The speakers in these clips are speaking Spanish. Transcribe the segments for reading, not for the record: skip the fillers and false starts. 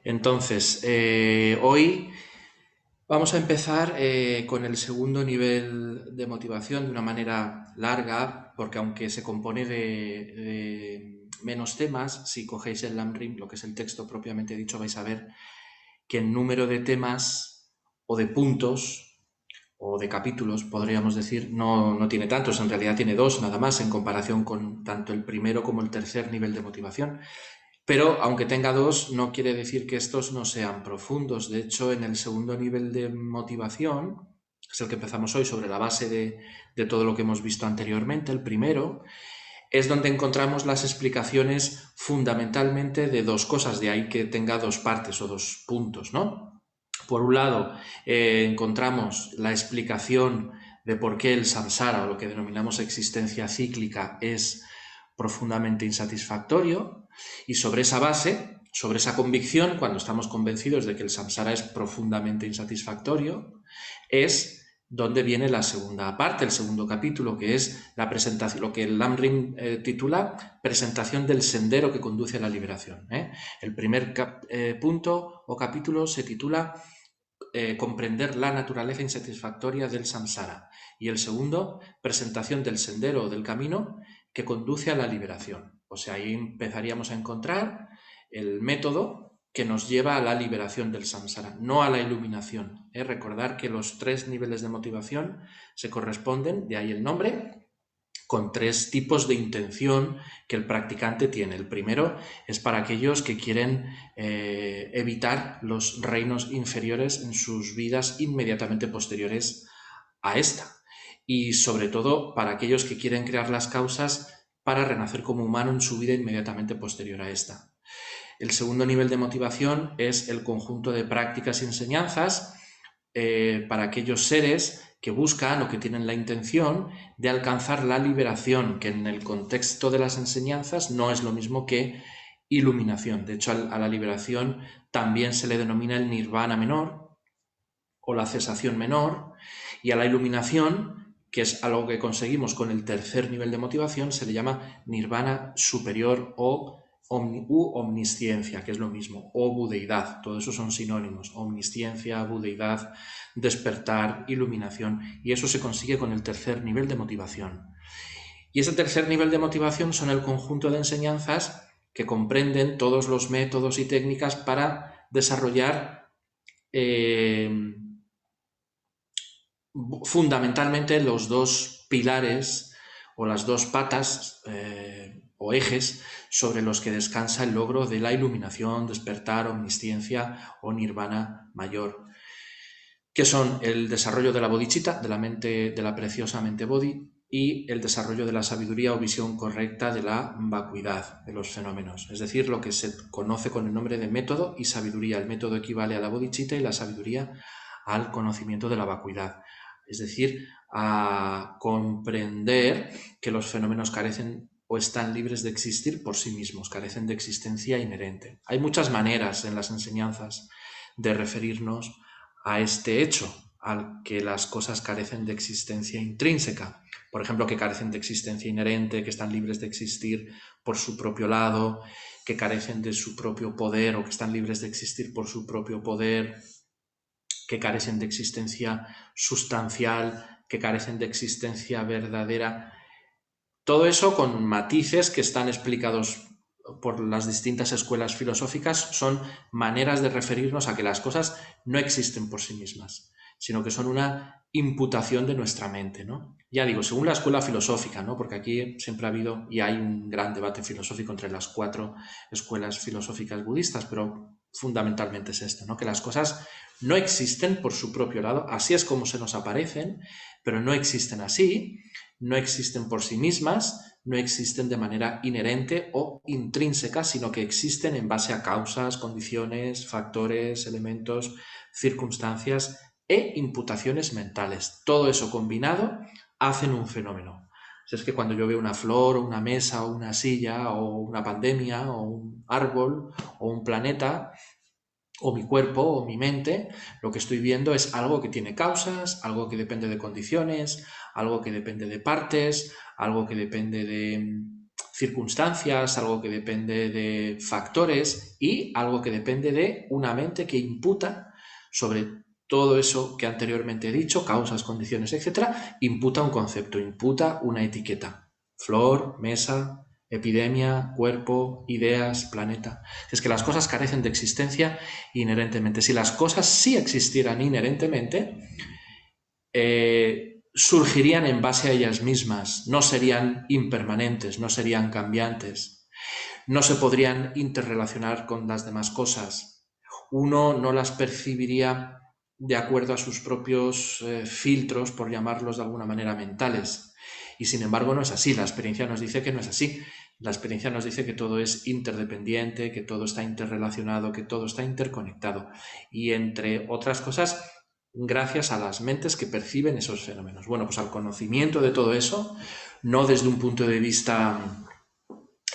Entonces, hoy vamos a empezar con el segundo nivel de motivación de una manera larga, porque aunque se compone de menos temas, si cogéis el LAMRIM, lo que es el texto propiamente dicho, vais a ver que el número de temas o de puntos o de capítulos, podríamos decir, no tiene tantos, en realidad tiene dos nada más en comparación con tanto el primero como el tercer nivel de motivación. Pero aunque tenga dos, no quiere decir que estos no sean profundos. De hecho, en el segundo nivel de motivación, que es el que empezamos hoy sobre la base de todo lo que hemos visto anteriormente, el primero, es donde encontramos las explicaciones fundamentalmente de dos cosas, de ahí que tenga dos partes o dos puntos, ¿no? Por un lado, encontramos la explicación de por qué el samsara, o lo que denominamos existencia cíclica, es profundamente insatisfactorio, y sobre esa base, sobre esa convicción, cuando estamos convencidos de que el samsara es profundamente insatisfactorio, es donde viene la segunda parte, el segundo capítulo, que es la presentación, lo que el Lamrim titula presentación del sendero que conduce a la liberación. El primer punto o capítulo se titula comprender la naturaleza insatisfactoria del samsara, y el segundo, presentación del sendero o del camino que conduce a la liberación. O sea, ahí empezaríamos a encontrar el método que nos lleva a la liberación del samsara, no a la iluminación. Recordar que los tres niveles de motivación se corresponden, de ahí el nombre, con tres tipos de intención que el practicante tiene. El primero es para aquellos que quieren evitar los reinos inferiores en sus vidas inmediatamente posteriores a esta. Y sobre todo para aquellos que quieren crear las causas para renacer como humano en su vida inmediatamente posterior a esta. El segundo nivel de motivación es el conjunto de prácticas y enseñanzas para aquellos seres que buscan o que tienen la intención de alcanzar la liberación, que en el contexto de las enseñanzas no es lo mismo que iluminación. De hecho, a la liberación también se le denomina el nirvana menor o la cesación menor, y a la iluminación, que es algo que conseguimos con el tercer nivel de motivación, se le llama nirvana superior o omnisciencia, que es lo mismo, o budeidad. Todo eso son sinónimos: omnisciencia, budeidad, despertar, iluminación, y eso se consigue con el tercer nivel de motivación. Y ese tercer nivel de motivación son el conjunto de enseñanzas que comprenden todos los métodos y técnicas para desarrollar fundamentalmente los dos pilares o las dos patas o ejes sobre los que descansa el logro de la iluminación, despertar, omnisciencia o nirvana mayor, que son el desarrollo de la bodhicitta, de la mente, de la preciosa mente bodhi, y el desarrollo de la sabiduría o visión correcta de la vacuidad de los fenómenos, es decir, lo que se conoce con el nombre de método y sabiduría. El método equivale a la bodhicitta y la sabiduría al conocimiento de la vacuidad, es decir, a comprender que los fenómenos carecen o están libres de existir por sí mismos, carecen de existencia inherente. Hay muchas maneras en las enseñanzas de referirnos a este hecho, al que las cosas carecen de existencia intrínseca. Por ejemplo, que carecen de existencia inherente, que están libres de existir por su propio lado, que carecen de su propio poder o que están libres de existir por su propio poder, que carecen de existencia sustancial, que carecen de existencia verdadera. Todo eso con matices que están explicados por las distintas escuelas filosóficas. Son maneras de referirnos a que las cosas no existen por sí mismas, sino que son una imputación de nuestra mente, ¿no? Ya digo, según la escuela filosófica, ¿no? Porque aquí siempre ha habido y hay un gran debate filosófico entre las cuatro escuelas filosóficas budistas, pero fundamentalmente es esto, ¿no? Que las cosas no existen por su propio lado, así es como se nos aparecen, pero no existen así, no existen por sí mismas, no existen de manera inherente o intrínseca, sino que existen en base a causas, condiciones, factores, elementos, circunstancias e imputaciones mentales. Todo eso combinado hacen un fenómeno. Es que cuando yo veo una flor, o una mesa, o una silla, o una pandemia, o un árbol, o un planeta, o mi cuerpo, o mi mente, lo que estoy viendo es algo que tiene causas, algo que depende de condiciones, algo que depende de partes, algo que depende circunstancias, algo que depende de factores y algo que depende de una mente que imputa sobre todo eso que anteriormente he dicho, causas, condiciones, etcétera, imputa un concepto, imputa una etiqueta. Flor, mesa, epidemia, cuerpo, ideas, planeta. Es que las cosas carecen de existencia inherentemente. Si las cosas sí existieran inherentemente, surgirían en base a ellas mismas, no serían impermanentes, no serían cambiantes, no se podrían interrelacionar con las demás cosas. Uno no las percibiría de acuerdo a sus propios filtros, por llamarlos de alguna manera, mentales. Y sin embargo no es así, la experiencia nos dice que no es así. La experiencia nos dice que todo es interdependiente, que todo está interrelacionado, que todo está interconectado. Y entre otras cosas, gracias a las mentes que perciben esos fenómenos. Bueno, pues al conocimiento de todo eso, no desde un punto de vista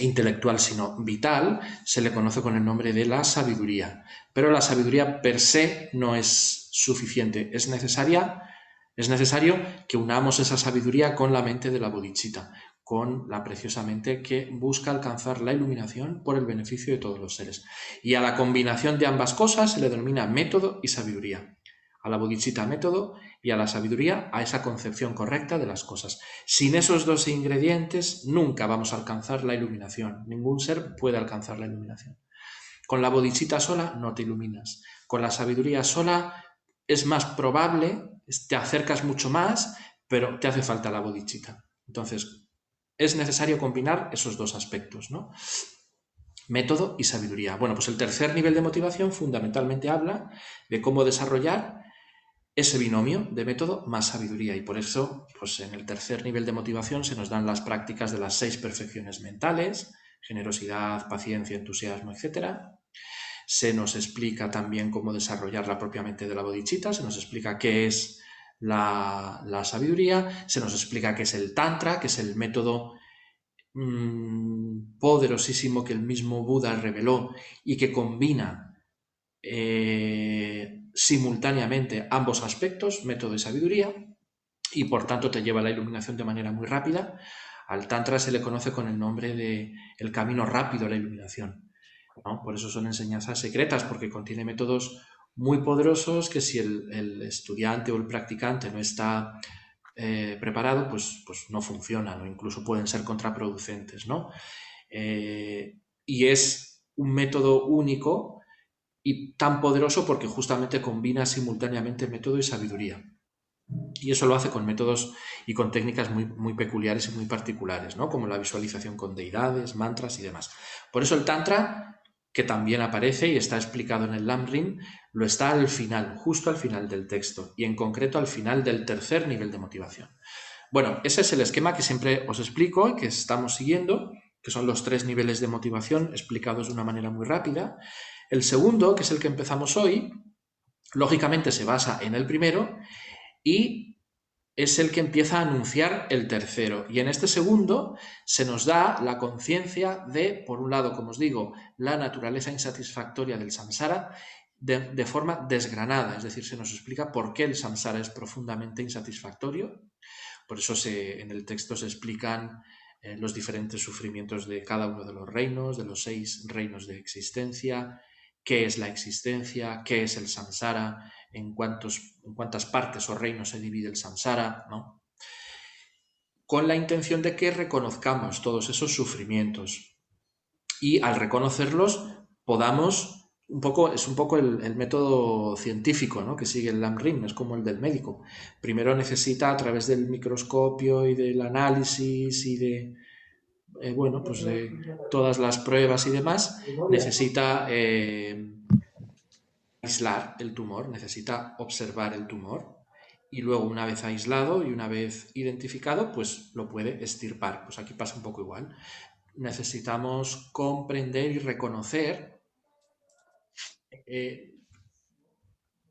intelectual, sino vital, se le conoce con el nombre de la sabiduría. Pero la sabiduría per se no es suficiente, es necesario que unamos esa sabiduría con la mente de la bodhicitta, con la preciosa mente que busca alcanzar la iluminación por el beneficio de todos los seres. Y a la combinación de ambas cosas se le denomina método y sabiduría. A la bodhicitta método y a la sabiduría a esa concepción correcta de las cosas. Sin esos dos ingredientes nunca vamos a alcanzar la iluminación. Ningún ser puede alcanzar la iluminación. Con la bodhicitta sola no te iluminas. Con la sabiduría sola es más probable, te acercas mucho más, pero te hace falta la bodhicitta. Entonces, es necesario combinar esos dos aspectos, ¿no? Método y sabiduría. Bueno, pues el tercer nivel de motivación fundamentalmente habla de cómo desarrollar ese binomio de método más sabiduría, y por eso pues en el tercer nivel de motivación se nos dan las prácticas de las 6 perfecciones mentales: generosidad, paciencia, entusiasmo, etc. Se nos explica también cómo desarrollar la propia mente de la bodhicitta, se nos explica qué es la sabiduría, se nos explica qué es el tantra, que es el método poderosísimo que el mismo Buda reveló y que combina simultáneamente ambos aspectos, método y sabiduría, y por tanto te lleva a la iluminación de manera muy rápida. Al Tantra se le conoce con el nombre de el camino rápido a la iluminación, ¿no? Por eso son enseñanzas secretas, porque contiene métodos muy poderosos que si el estudiante o el practicante no está preparado, pues no funcionan, o incluso pueden ser contraproducentes, ¿no? Y es un método único y tan poderoso porque justamente combina simultáneamente método y sabiduría. Y eso lo hace con métodos y con técnicas muy, muy peculiares y muy particulares, ¿no? Como la visualización con deidades, mantras y demás. Por eso el Tantra, que también aparece y está explicado en el Lamrim, lo está al final, justo al final del texto, y en concreto al final del tercer nivel de motivación. Bueno, ese es el esquema que siempre os explico y que estamos siguiendo, que son los 3 niveles de motivación explicados de una manera muy rápida. El segundo, que es el que empezamos hoy, lógicamente se basa en el primero y es el que empieza a anunciar el tercero. Y en este segundo se nos da la conciencia de, por un lado, como os digo, la naturaleza insatisfactoria del samsara de forma desgranada, es decir, se nos explica por qué el samsara es profundamente insatisfactorio. Por eso en el texto se explican los diferentes sufrimientos de cada uno de los reinos, de los 6 reinos de existencia, qué es la existencia, qué es el samsara, en cuántas partes o reinos se divide el samsara, ¿no? Con la intención de que reconozcamos todos esos sufrimientos y al reconocerlos podamos es un poco el método científico, ¿no?, que sigue el Lamrim, es como el del médico. Primero necesita, a través del microscopio y del análisis y de todas las pruebas y demás, necesita aislar el tumor, necesita observar el tumor, y luego, una vez aislado y una vez identificado, pues lo puede extirpar. Pues aquí pasa un poco igual. Necesitamos comprender y reconocer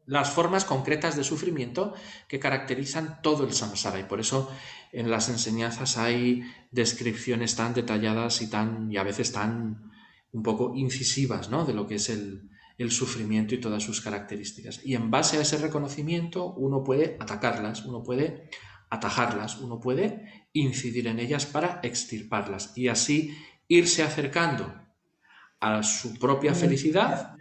las formas concretas de sufrimiento que caracterizan todo el samsara, y por eso en las enseñanzas hay descripciones tan detalladas y a veces tan un poco incisivas, ¿no?, de lo que es el sufrimiento y todas sus características. Y en base a ese reconocimiento uno puede atacarlas, uno puede atajarlas, uno puede incidir en ellas para extirparlas y así irse acercando a su propia felicidad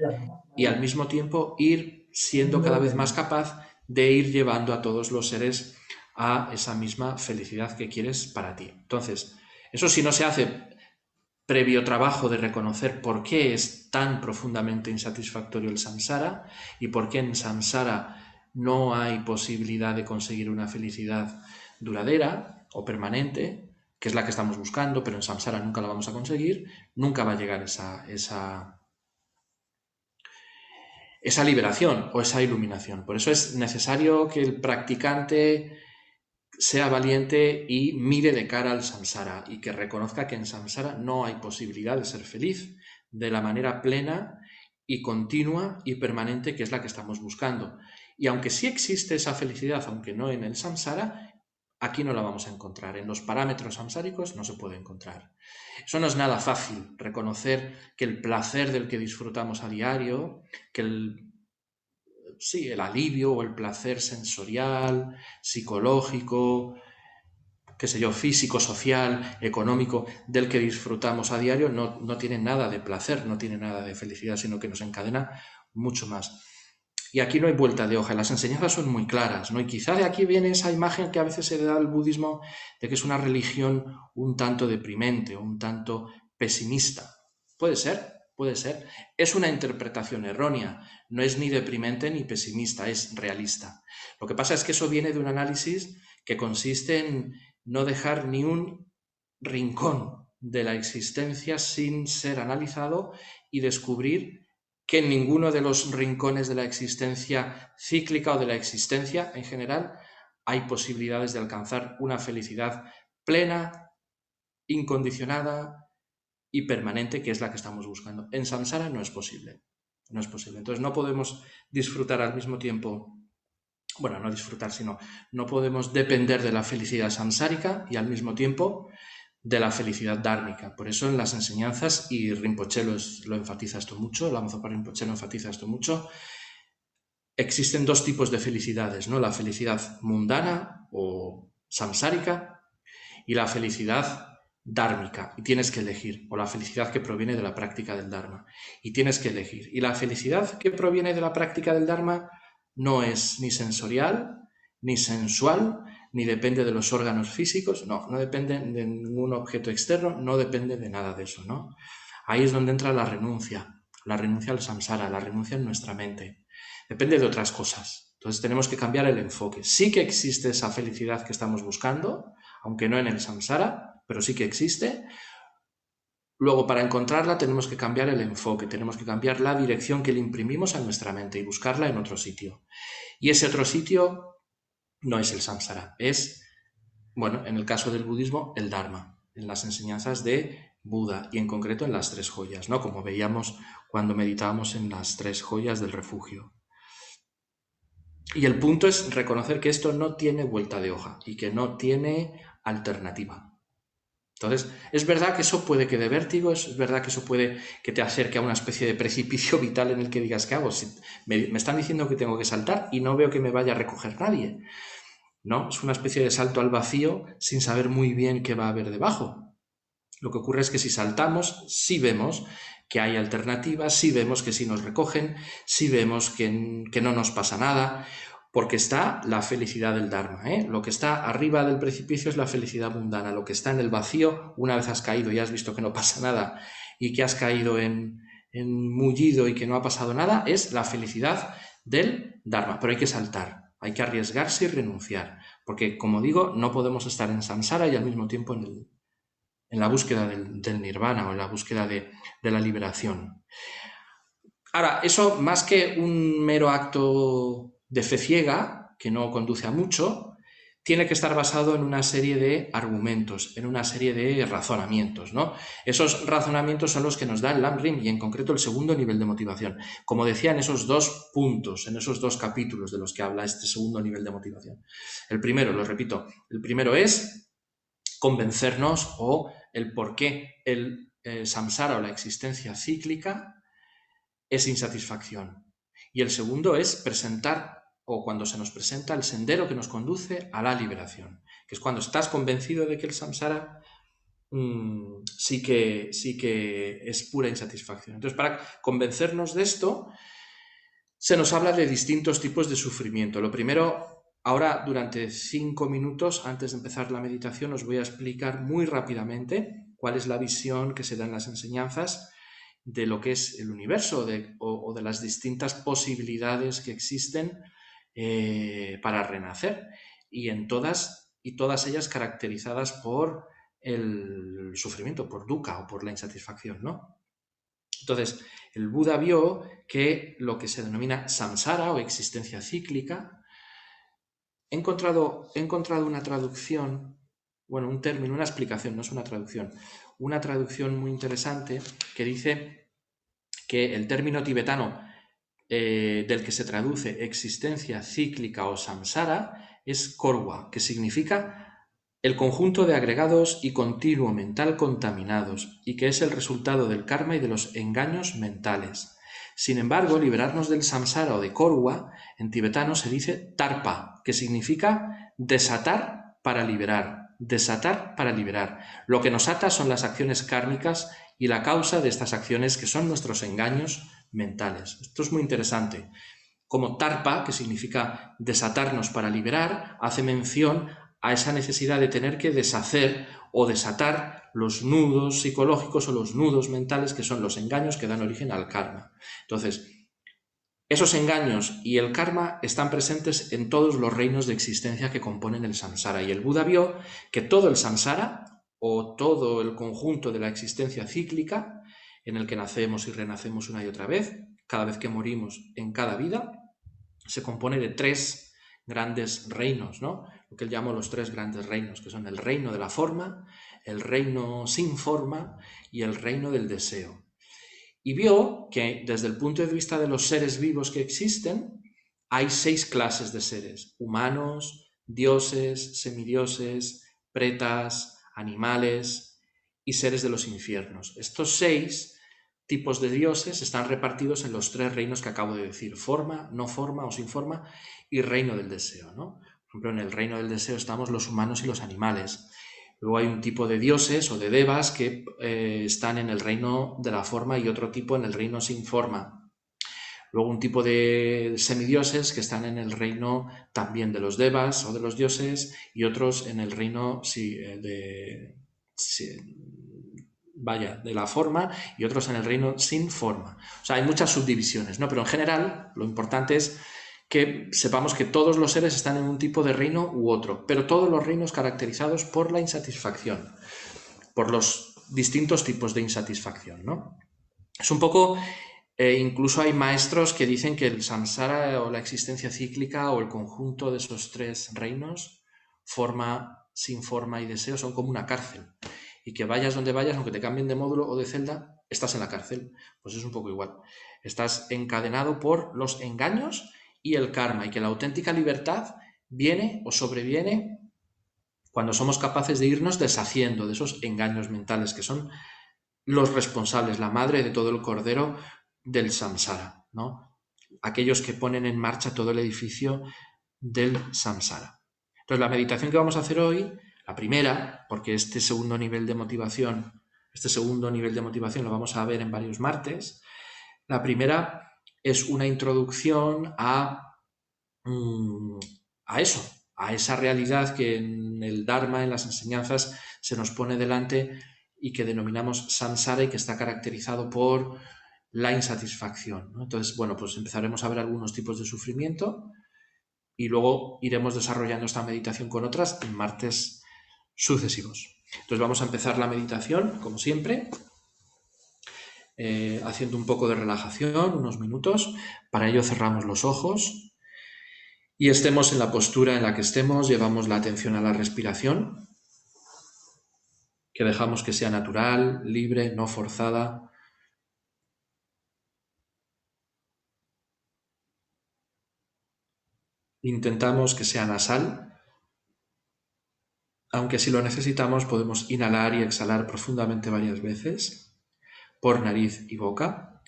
y al mismo tiempo ir siendo cada vez más capaz de ir llevando a todos los seres a esa misma felicidad que quieres para ti. Entonces, eso si no se hace previo trabajo de reconocer por qué es tan profundamente insatisfactorio el samsara y por qué en samsara no hay posibilidad de conseguir una felicidad duradera o permanente, que es la que estamos buscando, pero en samsara nunca la vamos a conseguir, nunca va a llegar esa liberación o esa iluminación. Por eso es necesario que el practicante sea valiente y mire de cara al samsara y que reconozca que en samsara no hay posibilidad de ser feliz de la manera plena y continua y permanente que es la que estamos buscando. Y aunque sí existe esa felicidad, aunque no en el samsara, aquí no la vamos a encontrar. En los parámetros samsáricos no se puede encontrar. Eso no es nada fácil, reconocer que el placer del que disfrutamos a diario, que el alivio o el placer sensorial, psicológico, qué sé yo, físico, social, económico, del que disfrutamos a diario, no tiene nada de placer, no tiene nada de felicidad, sino que nos encadena mucho más. Y aquí no hay vuelta de hoja, las enseñanzas son muy claras, ¿no? Y quizá de aquí viene esa imagen que a veces se le da al budismo de que es una religión un tanto deprimente, un tanto pesimista. Puede ser, puede ser. Es una interpretación errónea, no es ni deprimente ni pesimista, es realista. Lo que pasa es que eso viene de un análisis que consiste en no dejar ni un rincón de la existencia sin ser analizado y descubrir que en ninguno de los rincones de la existencia cíclica o de la existencia en general hay posibilidades de alcanzar una felicidad plena, incondicionada y permanente, que es la que estamos buscando. En samsara no es posible. No es posible. Entonces no podemos disfrutar al mismo tiempo, bueno, no disfrutar, sino no podemos depender de la felicidad samsárica y al mismo tiempo de la felicidad dármica. Por eso en las enseñanzas, y Rinpoche lo enfatiza esto mucho, la Mozopa Rinpoche lo enfatiza esto mucho, existen dos tipos de felicidades, ¿no? La felicidad mundana o samsárica y la felicidad dármica, y tienes que elegir, o la felicidad que proviene de la práctica del Dharma, y tienes que elegir. Y la felicidad que proviene de la práctica del Dharma no es ni sensorial, ni sensual, ni depende de los órganos físicos, no depende de ningún objeto externo, no depende de nada de eso, ¿no? Ahí es donde entra la renuncia al samsara, la renuncia en nuestra mente. Depende de otras cosas. Entonces tenemos que cambiar el enfoque. Sí que existe esa felicidad que estamos buscando, aunque no en el samsara, pero sí que existe. Luego, para encontrarla tenemos que cambiar el enfoque, tenemos que cambiar la dirección que le imprimimos a nuestra mente y buscarla en otro sitio. Y ese otro sitio no es el samsara, es, bueno, en el caso del budismo, el dharma, en las enseñanzas de Buda y en concreto en las tres joyas, ¿no? Como veíamos cuando meditábamos en las tres joyas del refugio. Y el punto es reconocer que esto no tiene vuelta de hoja y que no tiene alternativa. Entonces, es verdad que eso puede que dé vértigo, es verdad que eso puede que te acerque a una especie de precipicio vital en el que digas, ¿qué hago? Si me están diciendo que tengo que saltar y no veo que me vaya a recoger nadie, ¿no? Es una especie de salto al vacío sin saber muy bien qué va a haber debajo. Lo que ocurre es que si saltamos, sí vemos que hay alternativas, sí vemos que sí nos recogen, sí vemos que no nos pasa nada, porque está la felicidad del Dharma, ¿eh? Lo que está arriba del precipicio es la felicidad mundana, lo que está en el vacío, una vez has caído y has visto que no pasa nada y que has caído en mullido y que no ha pasado nada, es la felicidad del Dharma, pero hay que saltar, hay que arriesgarse y renunciar, porque como digo, no podemos estar en samsara y al mismo tiempo en la búsqueda del nirvana o en la búsqueda de la liberación. Ahora, eso más que un mero acto de fe ciega, que no conduce a mucho, tiene que estar basado en una serie de argumentos, en una serie de razonamientos, ¿no? Esos razonamientos son los que nos da el Lamrim y en concreto el segundo nivel de motivación. Como decía, en esos dos puntos, en esos dos capítulos de los que habla este segundo nivel de motivación. El primero, lo repito, el primero es convencernos o el por qué el samsara o la existencia cíclica es insatisfacción. Y el segundo es presentar o cuando se nos presenta el sendero que nos conduce a la liberación, que es cuando estás convencido de que el samsara sí que es pura insatisfacción. Entonces, para convencernos de esto, se nos habla de distintos tipos de sufrimiento. Lo primero, ahora durante 5 minutos, antes de empezar la meditación, os voy a explicar muy rápidamente cuál es la visión que se da en las enseñanzas de lo que es el universo o de las distintas posibilidades que existen para renacer, y todas ellas caracterizadas por el sufrimiento, por dukkha o por la insatisfacción, ¿no? Entonces, el Buda vio que lo que se denomina samsara o existencia cíclica, he encontrado una traducción, bueno, un término, una explicación, no es una traducción muy interesante que dice que el término tibetano del que se traduce existencia cíclica o samsara es korwa, que significa el conjunto de agregados y continuo mental contaminados, y que es el resultado del karma y de los engaños mentales. Sin embargo, liberarnos del samsara o de korwa, en tibetano se dice tarpa, que significa desatar para liberar, desatar para liberar. Lo que nos ata son las acciones kármicas y la causa de estas acciones, que son nuestros engaños mentales. Esto es muy interesante. Como tarpa, que significa desatarnos para liberar, hace mención a esa necesidad de tener que deshacer o desatar los nudos psicológicos o los nudos mentales, que son los engaños que dan origen al karma. Entonces, esos engaños y el karma están presentes en todos los reinos de existencia que componen el samsara, y el Buda vio que todo el samsara, o todo el conjunto de la existencia cíclica, en el que nacemos y renacemos una y otra vez, cada vez que morimos en cada vida, se compone de 3 grandes reinos, ¿no? Lo que él llamó los 3 grandes reinos, que son el reino de la forma, el reino sin forma y el reino del deseo. Y vio que desde el punto de vista de los seres vivos que existen, hay 6 clases de seres: humanos, dioses, semidioses, pretas, animales y seres de los infiernos. Estos 6 tipos de dioses están repartidos en los 3 reinos que acabo de decir: forma, no forma o sin forma, y reino del deseo, ¿no? Por ejemplo, en el reino del deseo estamos los humanos y los animales. Luego hay un tipo de dioses o de devas que están en el reino de la forma, y otro tipo en el reino sin forma. Luego un tipo de semidioses que están en el reino también de los devas o de los dioses, y otros en el reino de la forma, y otros en el reino sin forma. O sea, hay muchas subdivisiones, ¿no? Pero en general lo importante es que sepamos que todos los seres están en un tipo de reino u otro, pero todos los reinos caracterizados por la insatisfacción, por los distintos tipos de insatisfacción, ¿no? Es un poco, incluso hay maestros que dicen que el samsara o la existencia cíclica o el conjunto de esos 3 reinos, forma, sin forma y deseo, son como una cárcel, y que vayas donde vayas, aunque te cambien de módulo o de celda, estás en la cárcel. Pues es un poco igual. Estás encadenado por los engaños y el karma, y que la auténtica libertad viene o sobreviene cuando somos capaces de irnos deshaciendo de esos engaños mentales, que son los responsables, la madre de todo el cordero del samsara, ¿no? Aquellos que ponen en marcha todo el edificio del samsara. Entonces, la meditación que vamos a hacer hoy, la primera, porque este segundo nivel de motivación lo vamos a ver en varios martes. La primera es una introducción a eso, a esa realidad que en el Dharma, en las enseñanzas, se nos pone delante y que denominamos samsara, y que está caracterizado por la insatisfacción, ¿no? Entonces, bueno, pues empezaremos a ver algunos tipos de sufrimiento y luego iremos desarrollando esta meditación con otras en martes sucesivos. Entonces vamos a empezar la meditación, como siempre, haciendo un poco de relajación, unos minutos. Para ello cerramos los ojos y estemos en la postura en la que estemos, llevamos la atención a la respiración, que dejamos que sea natural, libre, no forzada. Intentamos que sea nasal, aunque si lo necesitamos podemos inhalar y exhalar profundamente varias veces por nariz y boca,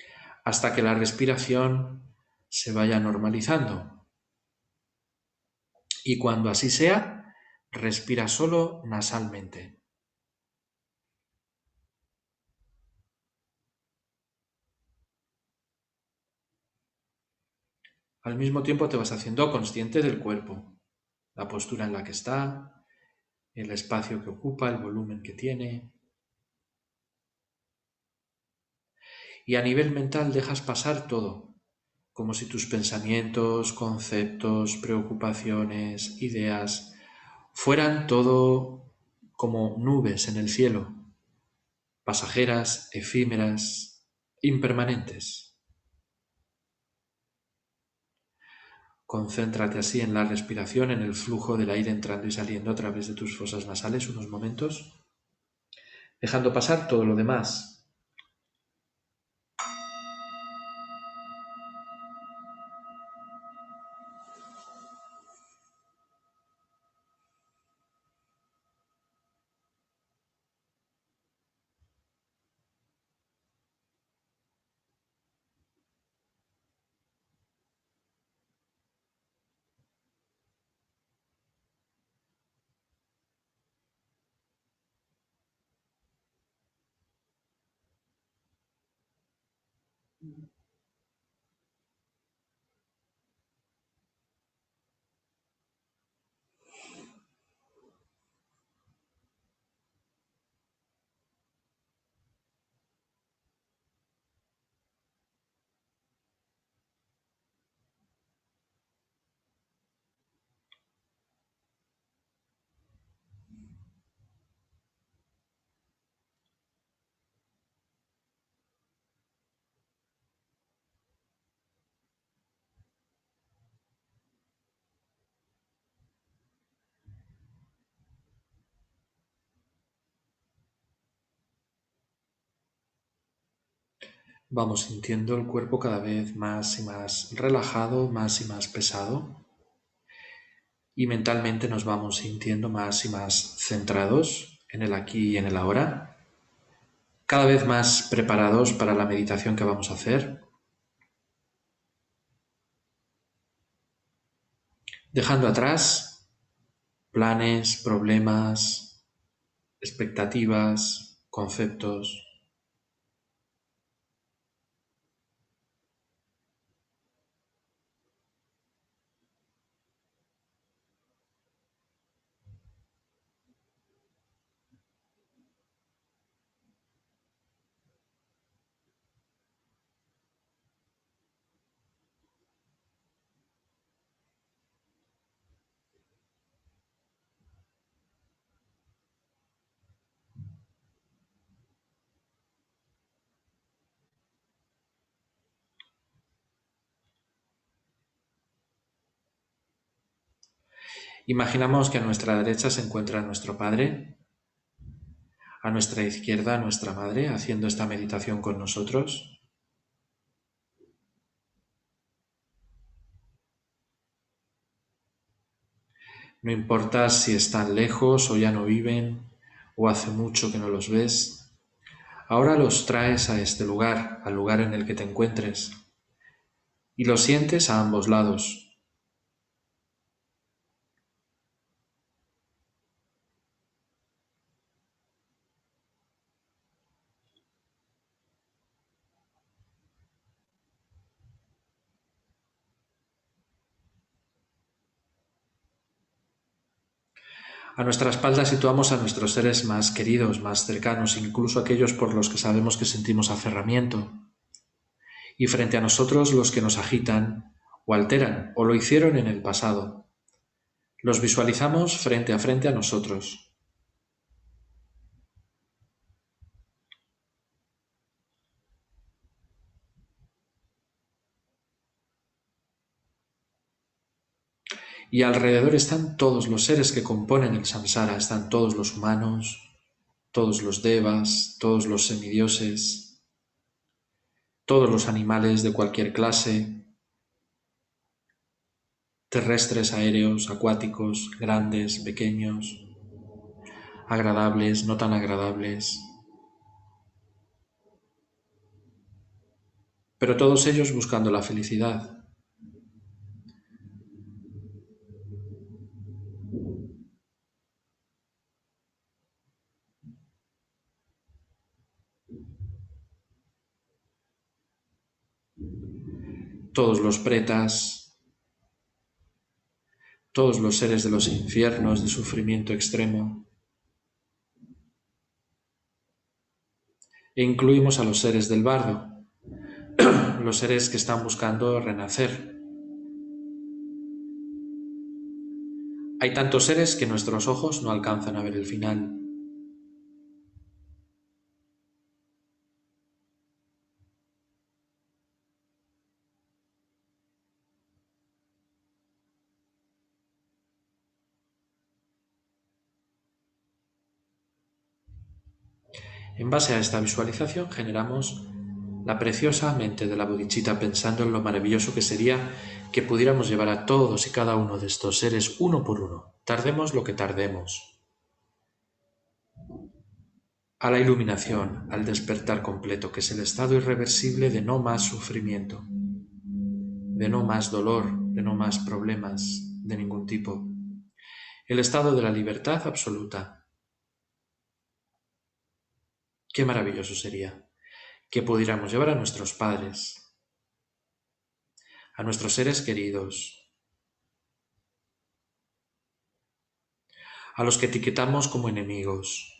hasta que la respiración se vaya normalizando. Y cuando así sea, respira solo nasalmente. Al mismo tiempo te vas haciendo consciente del cuerpo, la postura en la que está, el espacio que ocupa, el volumen que tiene. Y a nivel mental dejas pasar todo, como si tus pensamientos, conceptos, preocupaciones, ideas fueran todo como nubes en el cielo, pasajeras, efímeras, impermanentes. Concéntrate así en la respiración, en el flujo del aire entrando y saliendo a través de tus fosas nasales unos momentos, dejando pasar todo lo demás. Vamos sintiendo el cuerpo cada vez más y más relajado, más y más pesado, y mentalmente nos vamos sintiendo más y más centrados en el aquí y en el ahora, cada vez más preparados para la meditación que vamos a hacer, dejando atrás planes, problemas, expectativas, conceptos. Imaginamos que a nuestra derecha se encuentra nuestro Padre, a nuestra izquierda nuestra Madre haciendo esta meditación con nosotros. No importa si están lejos o ya no viven o hace mucho que no los ves, ahora los traes a este lugar, al lugar en el que te encuentres, y los sientes a ambos lados. A nuestra espalda situamos a nuestros seres más queridos, más cercanos, incluso aquellos por los que sabemos que sentimos aferramiento, y frente a nosotros los que nos agitan o alteran o lo hicieron en el pasado. Los visualizamos frente a nosotros. Y alrededor están todos los seres que componen el samsara, están todos los humanos, todos los devas, todos los semidioses, todos los animales de cualquier clase, terrestres, aéreos, acuáticos, grandes, pequeños, agradables, no tan agradables, pero todos ellos buscando la felicidad. todos los pretas, todos los seres de los infiernos de sufrimiento extremo, e incluimos a los seres del bardo, los seres que están buscando renacer. Hay tantos seres que nuestros ojos no alcanzan a ver el final. En base a esta visualización generamos la preciosa mente de la bodhicitta pensando en lo maravilloso que sería que pudiéramos llevar a todos y cada uno de estos seres uno por uno, tardemos lo que tardemos, a la iluminación, al despertar completo, que es el estado irreversible de no más sufrimiento, de no más dolor, de no más problemas de ningún tipo, el estado de la libertad absoluta. Qué maravilloso sería que pudiéramos llevar a nuestros padres, a nuestros seres queridos, a los que etiquetamos como enemigos,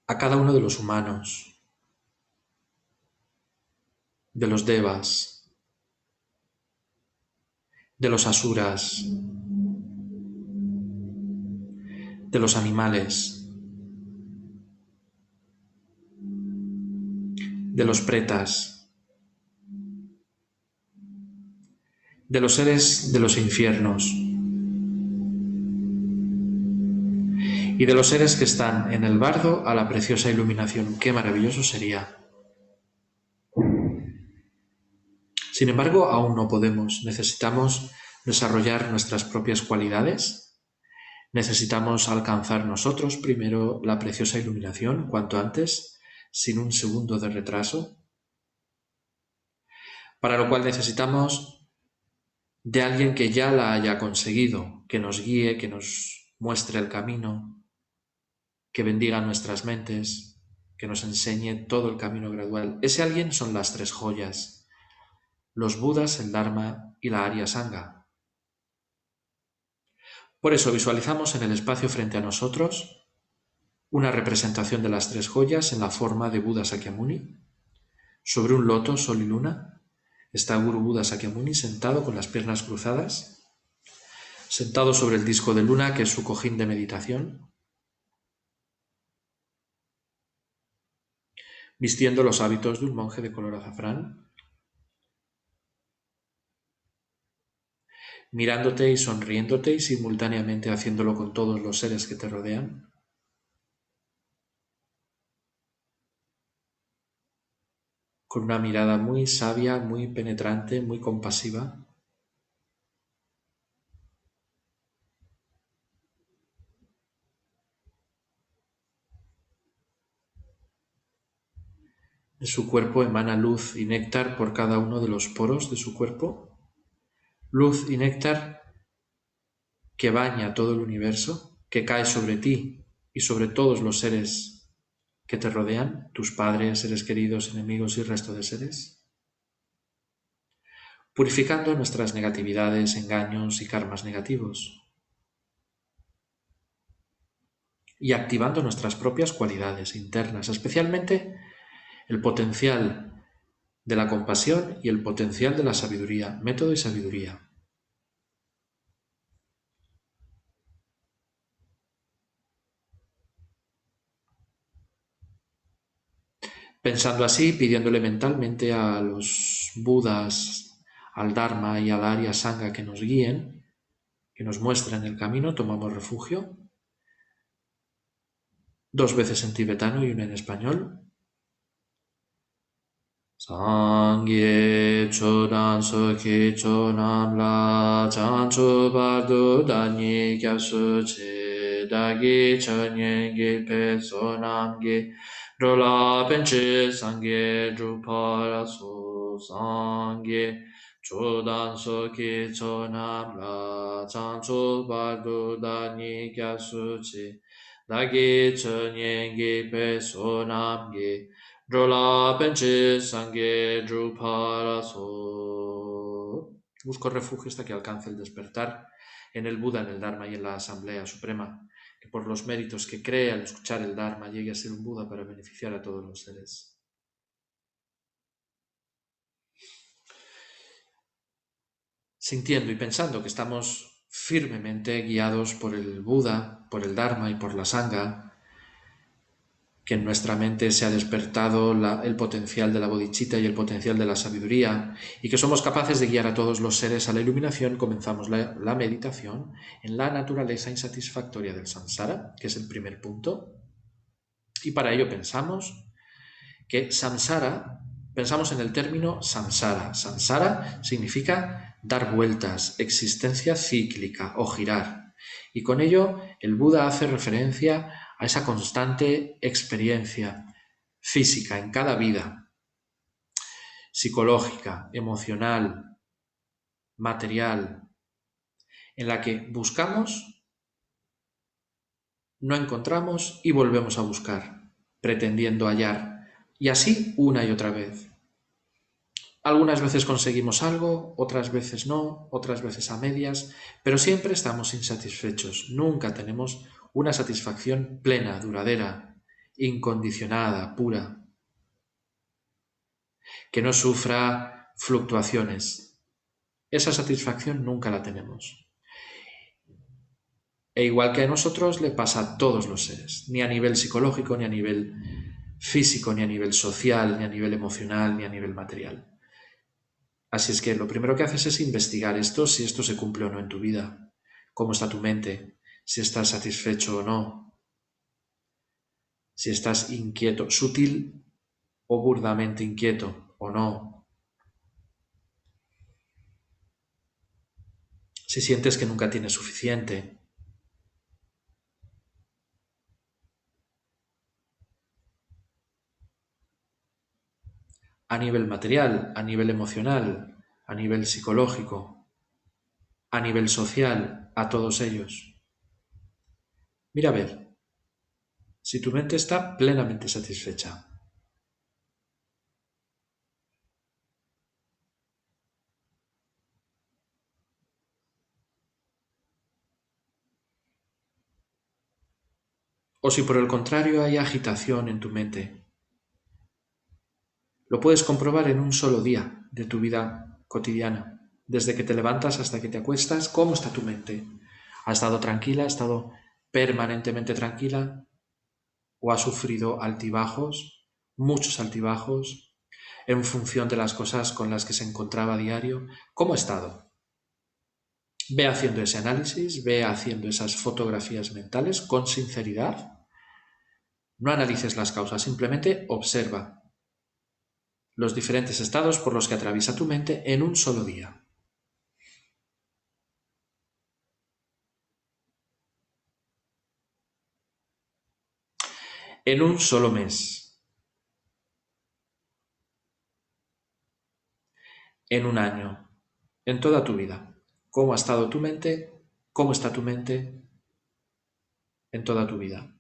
a cada uno de los humanos, de los devas, de los asuras, de los animales, de los pretas, de los seres de los infiernos y de los seres que están en el bardo a la preciosa iluminación. ¡Qué maravilloso sería! Sin embargo, aún no podemos. Necesitamos desarrollar nuestras propias cualidades. Necesitamos alcanzar nosotros primero la preciosa iluminación cuanto antes, sin un segundo de retraso, para lo cual necesitamos de alguien que ya la haya conseguido, que nos guíe, que nos muestre el camino, que bendiga nuestras mentes, que nos enseñe todo el camino gradual. Ese alguien son las tres joyas, los Budas, el Dharma y la Arya Sangha. Por eso visualizamos en el espacio frente a nosotros una representación de las tres joyas en la forma de Buda Sakyamuni. Sobre un loto, sol y luna, está Guru Buda Sakyamuni sentado con las piernas cruzadas, sentado sobre el disco de luna, que es su cojín de meditación, vistiendo los hábitos de un monje de color azafrán, mirándote y sonriéndote y simultáneamente haciéndolo con todos los seres que te rodean. Con una mirada muy sabia, muy penetrante, muy compasiva. De su cuerpo emana luz y néctar por cada uno de los poros de su cuerpo. Luz y néctar que baña todo el universo, que cae sobre ti y sobre todos los seres que te rodean, tus padres, seres queridos, enemigos y resto de seres, purificando nuestras negatividades, engaños y karmas negativos, y activando nuestras propias cualidades internas, especialmente el potencial de la compasión y el potencial de la sabiduría, método y sabiduría. Pensando así, pidiéndole mentalmente a los Budas, al Dharma y al Arya Sangha que nos guíen, que nos muestren el camino, tomamos refugio, 2 veces en tibetano y una en español. Sangye chodan soki chonam la chanchu bardu danyi kyapsu che dagi chanyen gi pe sonam gi rola penche sangye drupara so sangye Chodan soki chonam la chancho bardu dani kyasu chi dagi chenyengi pe sonam gi drola penche sangue drupara so. Busco refugio hasta que alcance el despertar en el Buda, en el Dharma y en la Asamblea Suprema, que por los méritos que cree al escuchar el Dharma llegue a ser un Buda para beneficiar a todos los seres. Sintiendo y pensando que estamos firmemente guiados por el Buda, por el Dharma y por la Sangha, que en nuestra mente se ha despertado el potencial de la bodhicitta y el potencial de la sabiduría, y que somos capaces de guiar a todos los seres a la iluminación, comenzamos la meditación en la naturaleza insatisfactoria del samsara, que es el primer punto, y para ello pensamos que samsara, pensamos en el término samsara. Samsara significa dar vueltas, existencia cíclica o girar. Y con ello el Buda hace referencia a esa constante experiencia física en cada vida, psicológica, emocional, material, en la que buscamos, no encontramos y volvemos a buscar, pretendiendo hallar, y así una y otra vez. Algunas veces conseguimos algo, otras veces no, otras veces a medias, pero siempre estamos insatisfechos. Nunca tenemos una satisfacción plena, duradera, incondicionada, pura, que no sufra fluctuaciones. Esa satisfacción nunca la tenemos. E igual que a nosotros le pasa a todos los seres, ni a nivel psicológico, ni a nivel físico, ni a nivel social, ni a nivel emocional, ni a nivel material. Así es que lo primero que haces es investigar esto, si esto se cumple o no en tu vida, cómo está tu mente, si estás satisfecho o no, si estás inquieto, sutil o burdamente inquieto o no, si sientes que nunca tienes suficiente. A nivel material, a nivel emocional, a nivel psicológico, a nivel social, a todos ellos. Mira a ver si tu mente está plenamente satisfecha. O si por el contrario hay agitación en tu mente. Lo puedes comprobar en un solo día de tu vida cotidiana, desde que te levantas hasta que te acuestas, cómo está tu mente. ¿Ha estado tranquila? ¿Ha estado permanentemente tranquila? ¿O ha sufrido altibajos, muchos altibajos, en función de las cosas con las que se encontraba a diario? ¿Cómo ha estado? Ve haciendo ese análisis, ve haciendo esas fotografías mentales con sinceridad. No analices las causas, simplemente observa los diferentes estados por los que atraviesa tu mente en un solo día. En un solo mes, en un año, en toda tu vida. ¿Cómo ha estado tu mente? ¿Cómo está tu mente en toda tu vida?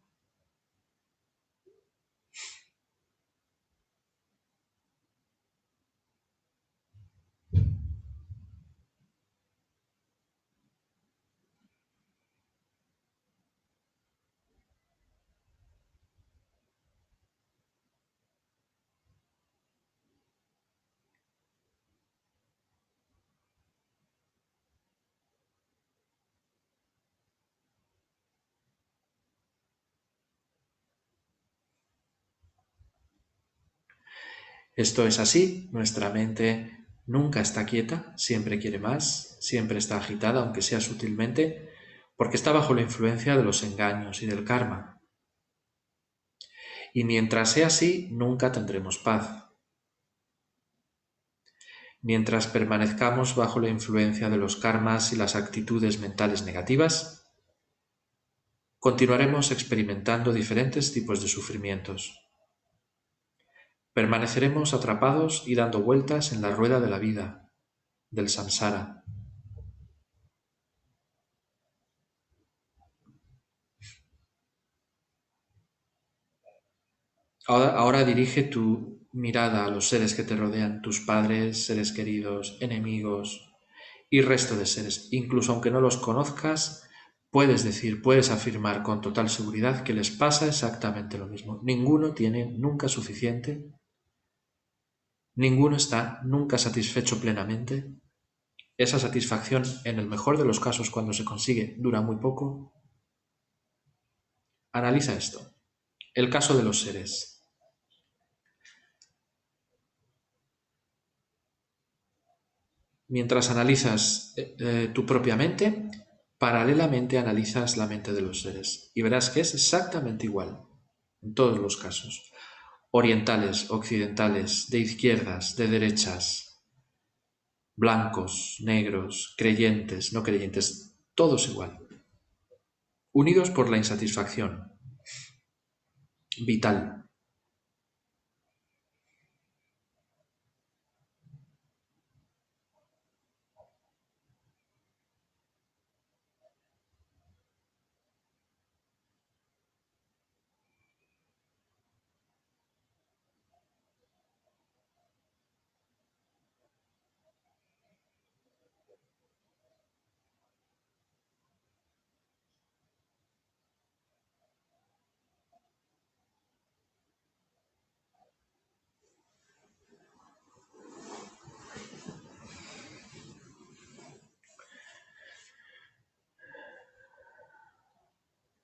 Esto es así, nuestra mente nunca está quieta, siempre quiere más, siempre está agitada, aunque sea sutilmente, porque está bajo la influencia de los engaños y del karma. Y mientras sea así, nunca tendremos paz. Mientras permanezcamos bajo la influencia de los karmas y las actitudes mentales negativas, continuaremos experimentando diferentes tipos de sufrimientos. Permaneceremos atrapados y dando vueltas en la rueda de la vida, del samsara. Ahora dirige tu mirada a los seres que te rodean, tus padres, seres queridos, enemigos y resto de seres. Incluso aunque no los conozcas, puedes decir, puedes afirmar con total seguridad que les pasa exactamente lo mismo. Ninguno tiene nunca suficiente, ninguno está nunca satisfecho plenamente. Esa satisfacción, en el mejor de los casos, cuando se consigue, dura muy poco. Analiza esto. El caso de los seres. Mientras analizas tu propia mente, paralelamente analizas la mente de los seres y verás que es exactamente igual en todos los casos. Orientales, occidentales, de izquierdas, de derechas, blancos, negros, creyentes, no creyentes, todos igual. Unidos por la insatisfacción vital.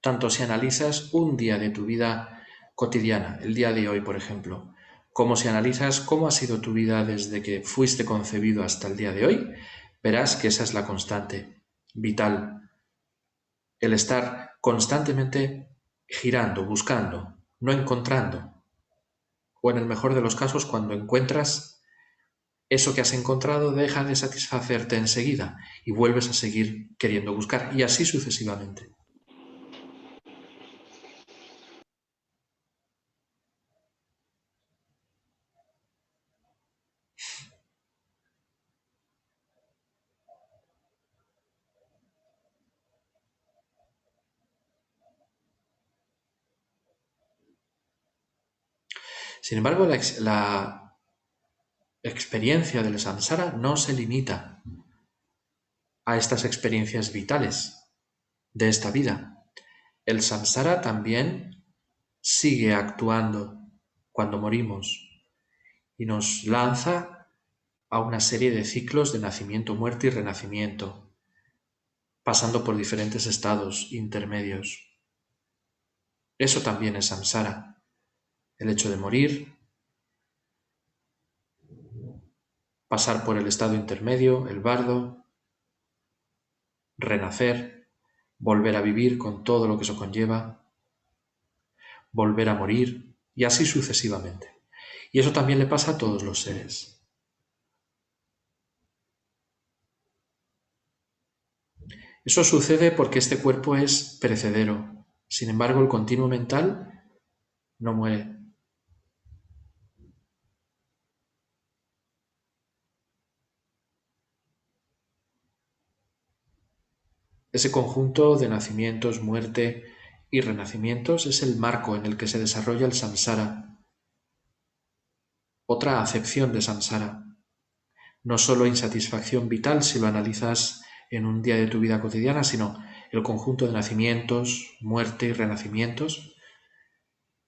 Tanto si analizas un día de tu vida cotidiana, el día de hoy, por ejemplo, como si analizas cómo ha sido tu vida desde que fuiste concebido hasta el día de hoy, verás que esa es la constante vital, el estar constantemente girando, buscando, no encontrando, o en el mejor de los casos, cuando encuentras eso que has encontrado, deja de satisfacerte enseguida y vuelves a seguir queriendo buscar, y así sucesivamente. Sin embargo, la experiencia del samsara no se limita a estas experiencias vitales de esta vida. El samsara también sigue actuando cuando morimos y nos lanza a una serie de ciclos de nacimiento, muerte y renacimiento, pasando por diferentes estados intermedios. Eso también es samsara, el hecho de morir, pasar por el estado intermedio, el bardo, renacer, volver a vivir con todo lo que eso conlleva, volver a morir y así sucesivamente. Y eso también le pasa a todos los seres. Eso sucede porque este cuerpo es perecedero. Sin embargo, el continuo mental no muere. Ese conjunto de nacimientos, muerte y renacimientos es el marco en el que se desarrolla el samsara. Otra acepción de samsara. No solo insatisfacción vital si lo analizas en un día de tu vida cotidiana, sino el conjunto de nacimientos, muerte y renacimientos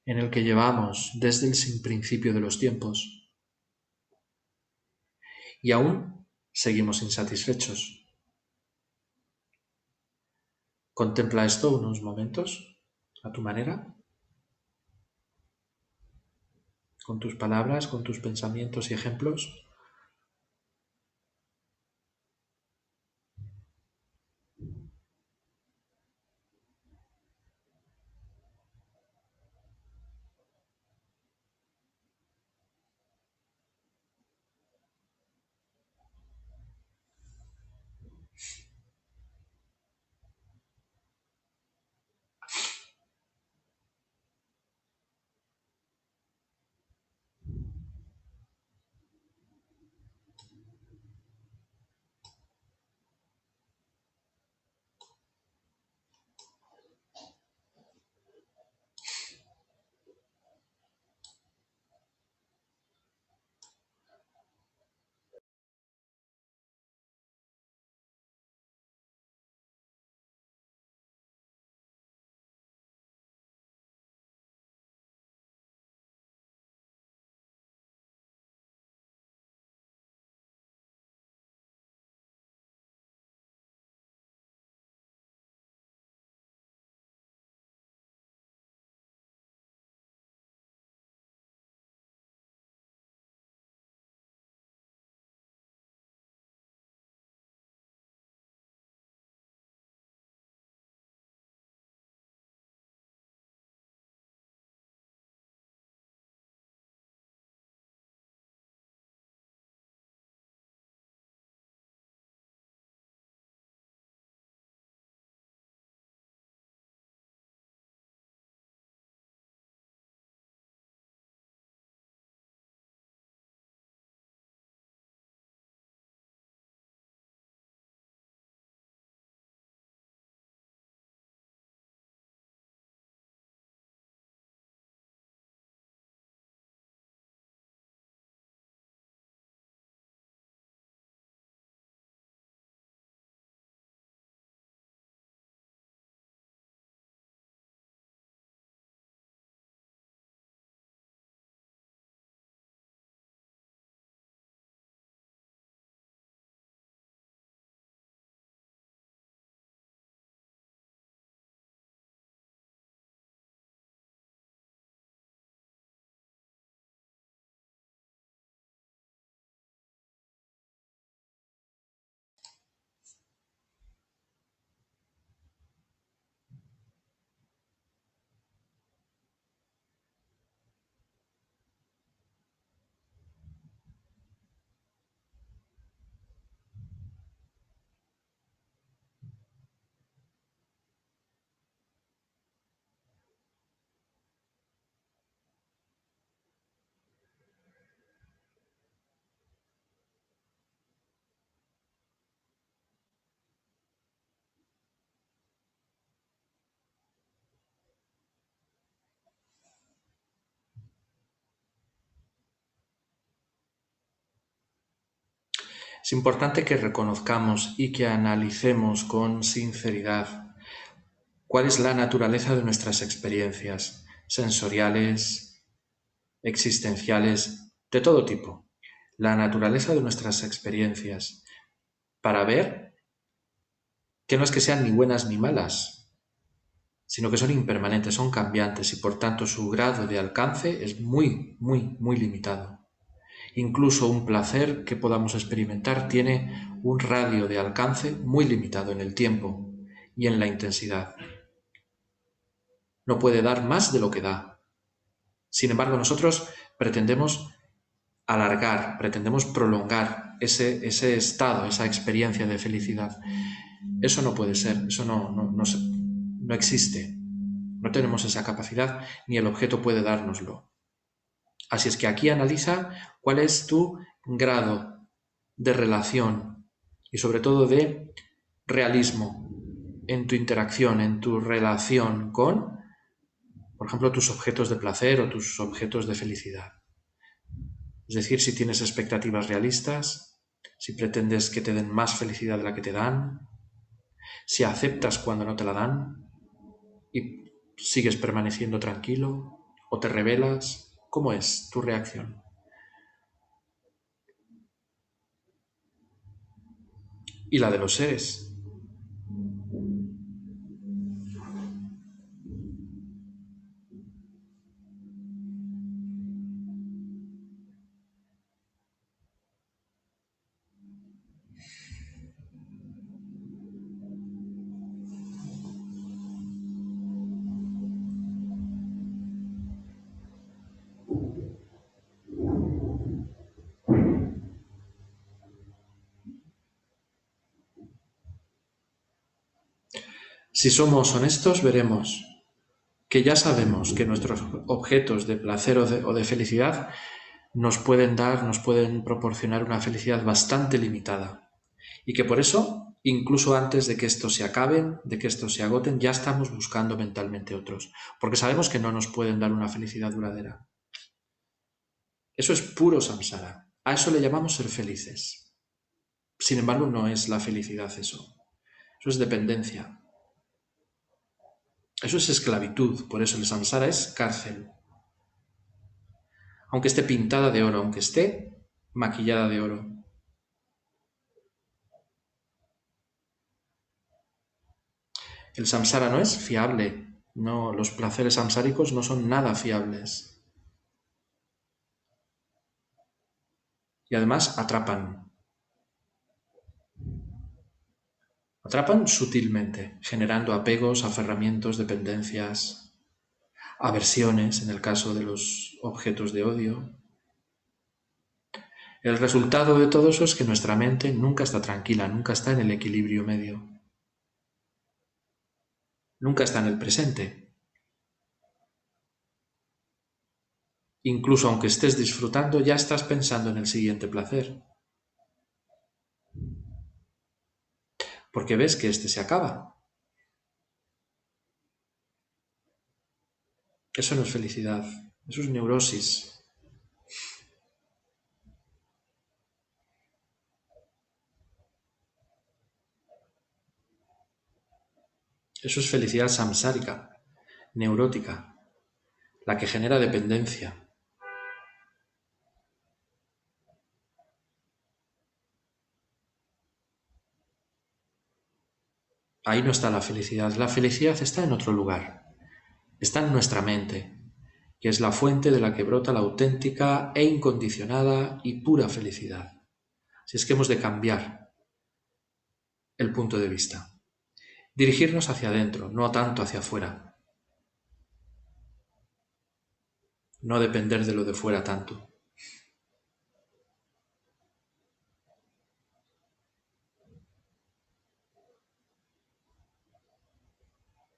en el que llevamos desde el sin principio de los tiempos. Y aún seguimos insatisfechos. Contempla esto unos momentos, a tu manera, con tus palabras, con tus pensamientos y ejemplos. Es importante que reconozcamos y que analicemos con sinceridad cuál es la naturaleza de nuestras experiencias sensoriales, existenciales, de todo tipo. La naturaleza de nuestras experiencias para ver que no es que sean ni buenas ni malas, sino que son impermanentes, son cambiantes y por tanto su grado de alcance es muy, muy, muy limitado. Incluso un placer que podamos experimentar tiene un radio de alcance muy limitado en el tiempo y en la intensidad. No puede dar más de lo que da. Sin embargo, nosotros pretendemos alargar, pretendemos prolongar ese estado, esa experiencia de felicidad. Eso no puede ser, eso no existe. No tenemos esa capacidad ni el objeto puede dárnoslo. Así es que aquí analiza cuál es tu grado de relación y sobre todo de realismo en tu interacción, en tu relación con, por ejemplo, tus objetos de placer o tus objetos de felicidad. Es decir, si tienes expectativas realistas, si pretendes que te den más felicidad de la que te dan, si aceptas cuando no te la dan y sigues permaneciendo tranquilo o te rebelas, ¿cómo es tu reacción? Y la de los seres. Si somos honestos, veremos que ya sabemos que nuestros objetos de placer o de felicidad nos pueden proporcionar una felicidad bastante limitada. Y que por eso, incluso antes de que estos se acaben, de que estos se agoten, ya estamos buscando mentalmente otros, porque sabemos que no nos pueden dar una felicidad duradera. Eso es puro samsara. A eso le llamamos ser felices. Sin embargo, no es la felicidad eso. Eso es dependencia. Eso es esclavitud. Por eso el samsara es cárcel. Aunque esté pintada de oro, aunque esté maquillada de oro. El samsara no es fiable. No, los placeres samsáricos no son nada fiables. Y además atrapan. Atrapan sutilmente, generando apegos, aferramientos, dependencias, aversiones en el caso de los objetos de odio. El resultado de todo eso es que nuestra mente nunca está tranquila, nunca está en el equilibrio medio. Nunca está en el presente. Incluso aunque estés disfrutando, ya estás pensando en el siguiente placer. Porque ves que este se acaba. Eso no es felicidad, eso es neurosis. Eso es felicidad samsárica, neurótica, la que genera dependencia. Ahí no está la felicidad. La felicidad está en otro lugar. Está en nuestra mente, que es la fuente de la que brota la auténtica e incondicionada y pura felicidad. Si es que hemos de cambiar el punto de vista. Dirigirnos hacia adentro, no tanto hacia afuera. No depender de lo de fuera tanto.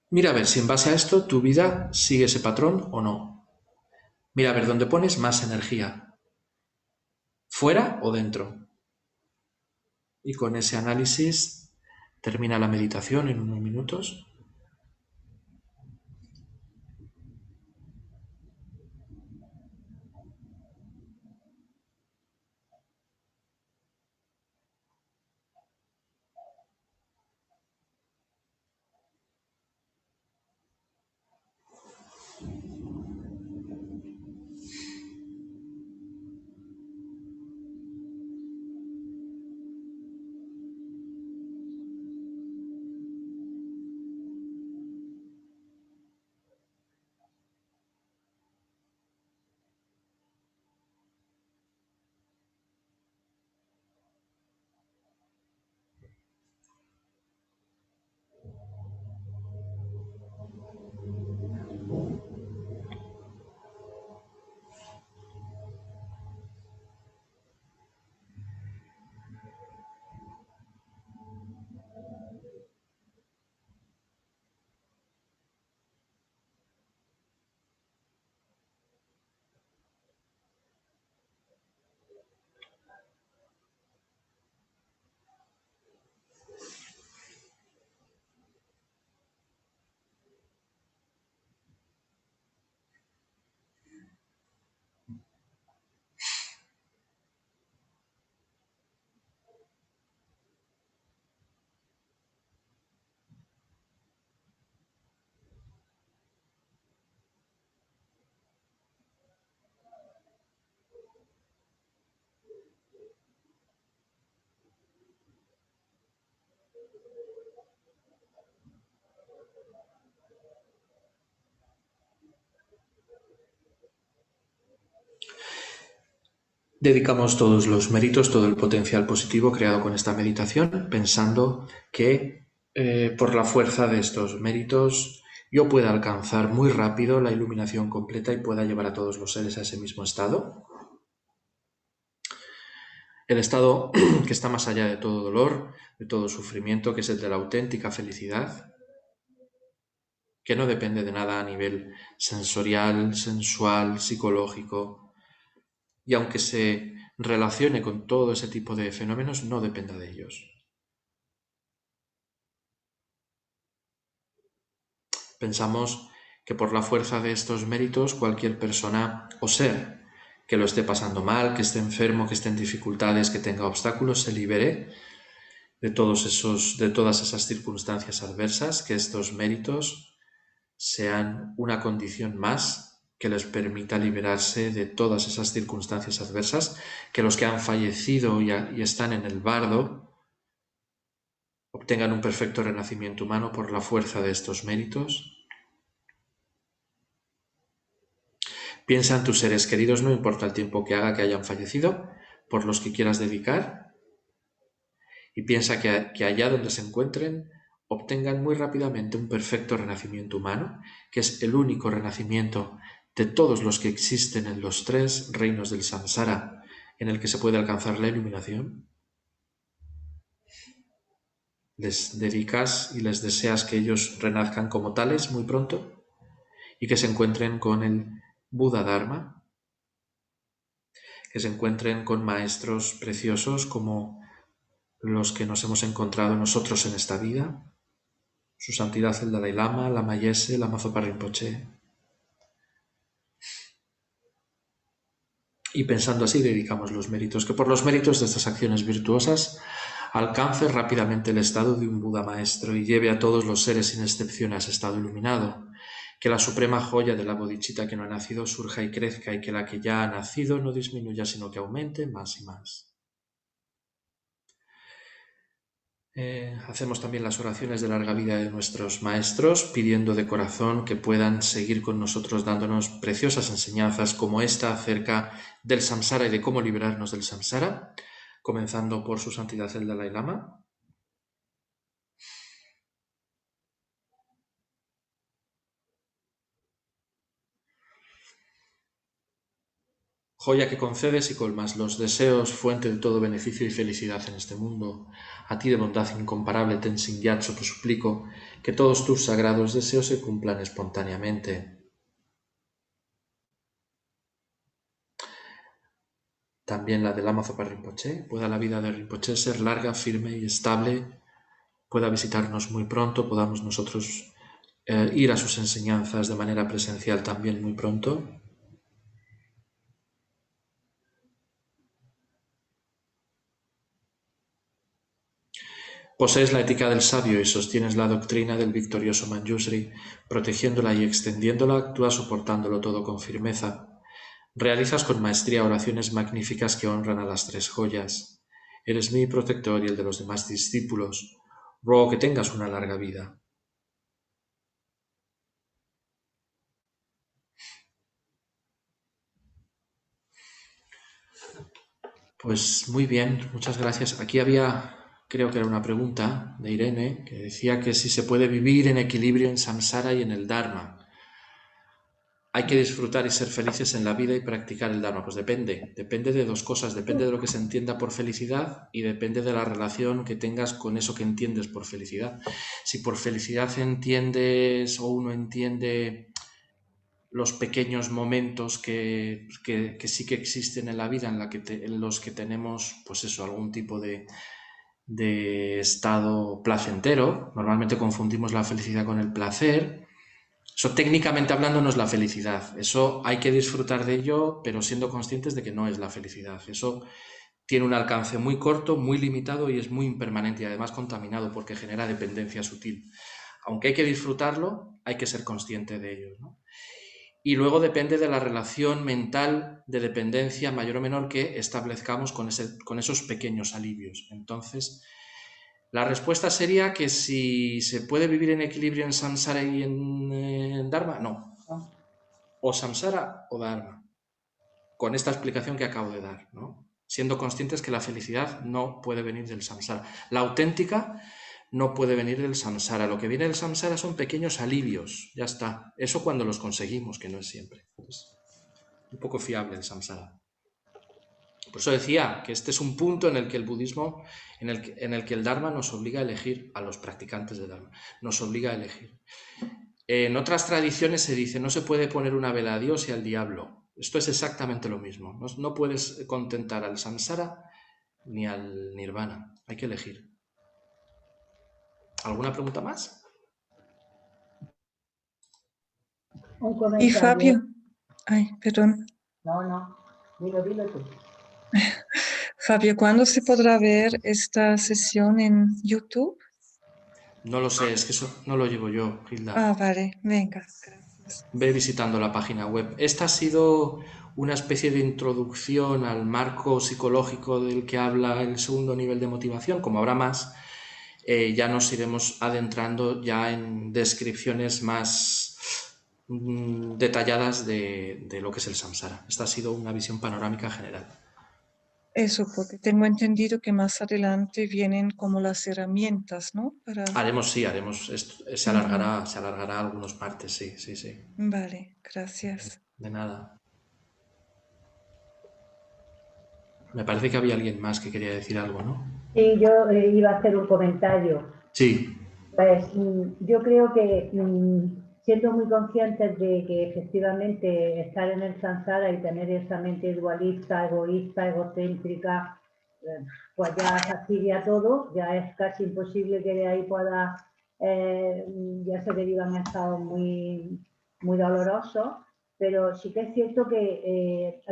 Mira a ver si en base a esto tu vida sigue ese patrón o no. Mira a ver dónde pones más energía. ¿Fuera o dentro? Y con ese análisis termina la meditación en unos minutos. Dedicamos todos los méritos, todo el potencial positivo creado con esta meditación, pensando que por la fuerza de estos méritos yo pueda alcanzar muy rápido la iluminación completa y pueda llevar a todos los seres a ese mismo estado. El estado que está más allá de todo dolor, de todo sufrimiento, que es el de la auténtica felicidad, que no depende de nada a nivel sensorial, sensual, psicológico, y aunque se relacione con todo ese tipo de fenómenos, no dependa de ellos. Pensamos que por la fuerza de estos méritos cualquier persona o ser que lo esté pasando mal, que esté enfermo, que esté en dificultades, que tenga obstáculos, se libere de todas esas circunstancias adversas, que estos méritos sean una condición más que les permita liberarse de todas esas circunstancias adversas, que los que han fallecido y están en el bardo obtengan un perfecto renacimiento humano por la fuerza de estos méritos. Piensa en tus seres queridos, no importa el tiempo que haga que hayan fallecido, por los que quieras dedicar, y piensa que allá donde se encuentren obtengan muy rápidamente un perfecto renacimiento humano, que es el único renacimiento de todos los que existen en los 3 reinos del samsara en el que se puede alcanzar la iluminación. Les dedicas y les deseas que ellos renazcan como tales muy pronto y que se encuentren con el Buda Dharma, que se encuentren con maestros preciosos como los que nos hemos encontrado nosotros en esta vida, Su Santidad el Dalai Lama, Lama Yese, Lama Zopa Rinpoche. Y pensando así, dedicamos los méritos, que por los méritos de estas acciones virtuosas alcance rápidamente el estado de un Buda maestro y lleve a todos los seres sin excepción a ese estado iluminado. Que la suprema joya de la bodhicitta que no ha nacido surja y crezca y que la que ya ha nacido no disminuya sino que aumente más y más. Hacemos también las oraciones de larga vida de nuestros maestros, pidiendo de corazón que puedan seguir con nosotros dándonos preciosas enseñanzas como esta acerca del samsara y de cómo liberarnos del samsara, comenzando por Su Santidad el Dalai Lama. Joya que concedes y colmas los deseos, fuente de todo beneficio y felicidad en este mundo. A ti de bondad incomparable, Tenzin Gyatso, te suplico que todos tus sagrados deseos se cumplan espontáneamente. También la del Lama Zopa Rinpoche, pueda la vida de Rinpoche ser larga, firme y estable, pueda visitarnos muy pronto, podamos nosotros ir a sus enseñanzas de manera presencial también muy pronto. Posees la ética del sabio y sostienes la doctrina del victorioso Manjusri, protegiéndola y extendiéndola, actúas soportándolo todo con firmeza. Realizas con maestría oraciones magníficas que honran a las 3 joyas. Eres mi protector y el de los demás discípulos. Ruego que tengas una larga vida. Pues muy bien, muchas gracias. Aquí había, creo que era una pregunta de Irene, que decía que si se puede vivir en equilibrio en samsara y en el dharma. Hay que disfrutar y ser felices en la vida y practicar el dharma. Pues depende de 2 cosas. Depende de lo que se entienda por felicidad y depende de la relación que tengas con eso que entiendes por felicidad. Si por felicidad entiendes o uno entiende los pequeños momentos que sí que existen en la vida en los que tenemos, pues eso, algún tipo de estado placentero. Normalmente confundimos la felicidad con el placer. Eso técnicamente hablando no es la felicidad. Eso hay que disfrutar de ello, pero siendo conscientes de que no es la felicidad. Eso tiene un alcance muy corto, muy limitado y es muy impermanente y además contaminado porque genera dependencia sutil. Aunque hay que disfrutarlo, hay que ser consciente de ello, ¿no? Y luego depende de la relación mental de dependencia mayor o menor que establezcamos con esos pequeños alivios. Entonces, La respuesta sería que si se puede vivir en equilibrio en samsara y en dharma, no. O samsara o dharma. Con esta explicación que acabo de dar, ¿no? Siendo conscientes que la felicidad no puede venir del samsara. La auténtica no puede venir del samsara. Lo que viene del samsara son pequeños alivios, ya está. Eso cuando los conseguimos, que no es siempre. Es un poco fiable el samsara. Por eso decía que este es un punto en el que el budismo, en el que el dharma nos obliga a elegir, a los practicantes de dharma, nos obliga a elegir. En otras tradiciones se dice, no se puede poner una vela a Dios y al diablo. Esto es exactamente lo mismo. No puedes contentar al samsara ni al nirvana. Hay que elegir. ¿Alguna pregunta más? Un comentario. Y Fabio, ay, perdón. No, dilo tú. Fabio, ¿cuándo se podrá ver esta sesión en YouTube? No lo sé, es que eso no lo llevo yo, Hilda. Ah, vale, venga, gracias. Ve visitando la página web. Esta ha sido una especie de introducción al marco psicológico del que habla el segundo nivel de motivación. Como habrá más, ya nos iremos adentrando ya en descripciones más detalladas de lo que es el samsara. Esta ha sido una visión panorámica general. Eso, porque tengo entendido que más adelante vienen como las herramientas, ¿no? Haremos, se alargará algunos partes, sí. Vale, gracias. De nada. Me parece que había alguien más que quería decir algo, ¿no? Sí, yo iba a hacer un comentario. Sí. Pues yo creo que siendo muy conscientes de que efectivamente estar en el samsara y tener esa mente dualista, egoísta, egocéntrica, pues ya fastidia todo, ya es casi imposible que de ahí pueda, ya se derivan a estados muy, muy dolorosos, pero sí que es cierto que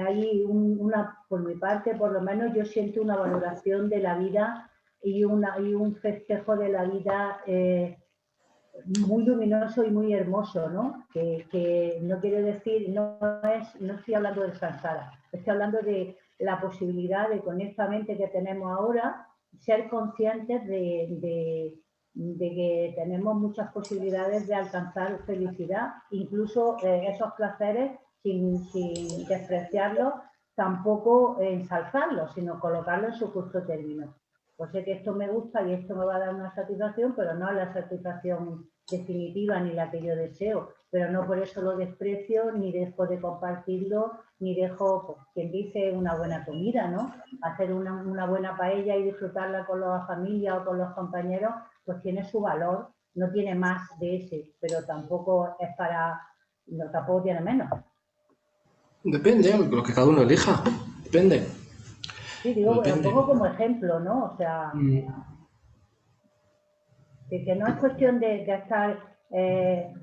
hay por mi parte, por lo menos yo siento una valoración de la vida y un festejo de la vida muy luminoso y muy hermoso, ¿no? Que no quiere decir, no estoy hablando del samsara, estoy hablando de la posibilidad de, con esta mente que tenemos ahora, ser conscientes de que tenemos muchas posibilidades de alcanzar felicidad, incluso esos placeres sin despreciarlos, tampoco ensalzarlos, sino colocarlos en su justo término. Pues sé que esto me gusta y esto me va a dar una satisfacción, pero no es la satisfacción definitiva ni la que yo deseo, pero no por eso lo desprecio, ni dejo de compartirlo, ni dejo, pues, quien dice, una buena comida, ¿no? Hacer una buena paella y disfrutarla con la familia o con los compañeros, pues tiene su valor, no tiene más de ese, pero tampoco es tampoco tiene menos. Depende, lo que cada uno elija, depende. Sí, digo, un poco como ejemplo, ¿no? O sea, que no es cuestión de estar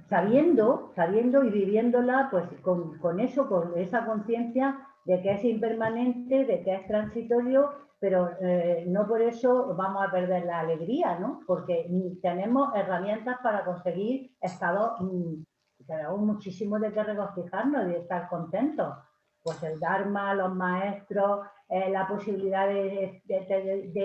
sabiendo y viviéndola, pues con esa conciencia de que es impermanente, de que es transitorio, pero no por eso vamos a perder la alegría, ¿no? Porque tenemos herramientas para conseguir estados, tenemos muchísimo de qué regocijarnos y de estar contentos. Pues el Dharma, los maestros, la posibilidad de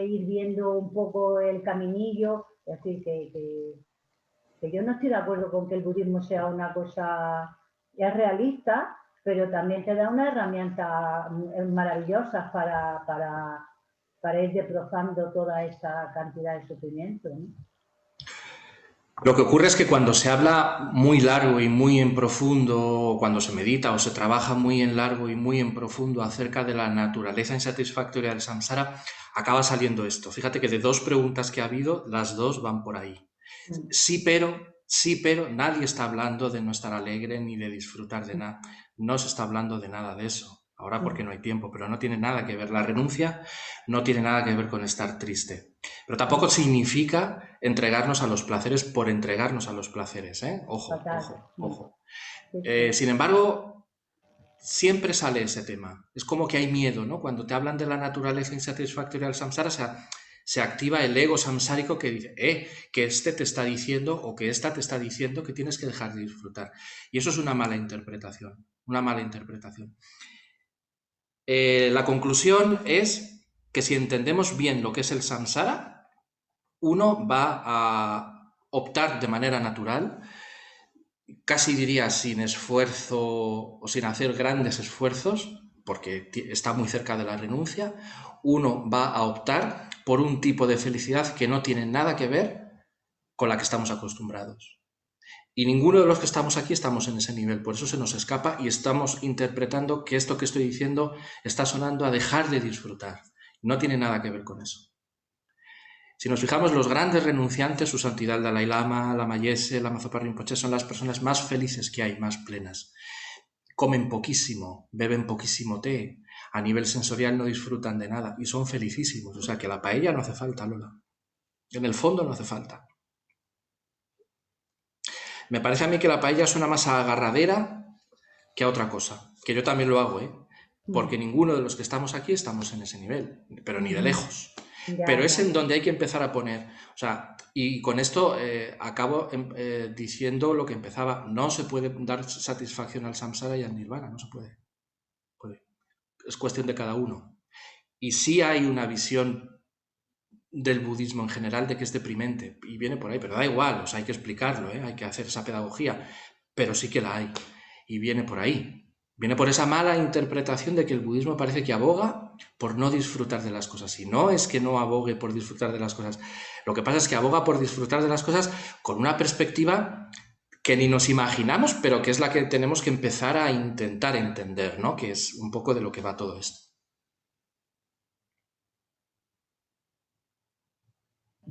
ir viendo un poco el caminillo. Es decir, que yo no estoy de acuerdo con que el budismo sea una cosa, es realista, pero también te da una herramienta maravillosa para ir desbrozando toda esa cantidad de sufrimiento, ¿no? Lo que ocurre es que cuando se habla muy largo y muy en profundo, cuando se medita o se trabaja muy en largo y muy en profundo acerca de la naturaleza insatisfactoria del samsara, acaba saliendo esto. Fíjate que de dos preguntas que ha habido, las dos van por ahí. Sí, pero nadie está hablando de no estar alegre ni de disfrutar de nada. No se está hablando de nada de eso. Ahora porque no hay tiempo, pero no tiene nada que ver. La renuncia no tiene nada que ver con estar triste. Pero tampoco significa entregarnos a los placeres por entregarnos a los placeres, ¿eh? Ojo. Sin embargo, siempre sale ese tema. Es como que hay miedo, ¿no? Cuando te hablan de la naturaleza insatisfactoria del samsara, se activa el ego samsárico que dice, que este te está diciendo o que esta te está diciendo que tienes que dejar de disfrutar. Y eso es una mala interpretación, La conclusión es que si entendemos bien lo que es el samsara, uno va a optar de manera natural, casi diría sin esfuerzo o sin hacer grandes esfuerzos, porque está muy cerca de la renuncia, uno va a optar por un tipo de felicidad que no tiene nada que ver con la que estamos acostumbrados. Y ninguno de los que estamos aquí estamos en ese nivel, por eso se nos escapa y estamos interpretando que esto que estoy diciendo está sonando a dejar de disfrutar. No tiene nada que ver con eso. Si nos fijamos, los grandes renunciantes, su santidad el Dalai Lama, la Mayese, la Mazopa Rinpoche, son las personas más felices que hay, más plenas. Comen poquísimo, beben poquísimo té, a nivel sensorial no disfrutan de nada y son felicísimos. O sea que la paella no hace falta, Lola. En el fondo no hace falta. Me parece a mí que la paella suena más a agarradera que a otra cosa. Que yo también lo hago, ¿eh? Porque ninguno de los que estamos aquí estamos en ese nivel, pero ni de lejos. Pero es en donde hay que empezar a poner, o sea, y con esto acabo diciendo lo que empezaba, no se puede dar satisfacción al samsara y al nirvana, no se puede. Es cuestión de cada uno. Y sí hay una visión del budismo en general de que es deprimente, y viene por ahí, pero da igual, o sea, hay que explicarlo, hay que hacer esa pedagogía, pero sí que la hay, y viene por ahí. Viene por esa mala interpretación de que el budismo parece que aboga por no disfrutar de las cosas. Y no es que no abogue por disfrutar de las cosas. Lo que pasa es que aboga por disfrutar de las cosas con una perspectiva que ni nos imaginamos, pero que es la que tenemos que empezar a intentar entender, ¿no? Que es un poco de lo que va todo esto.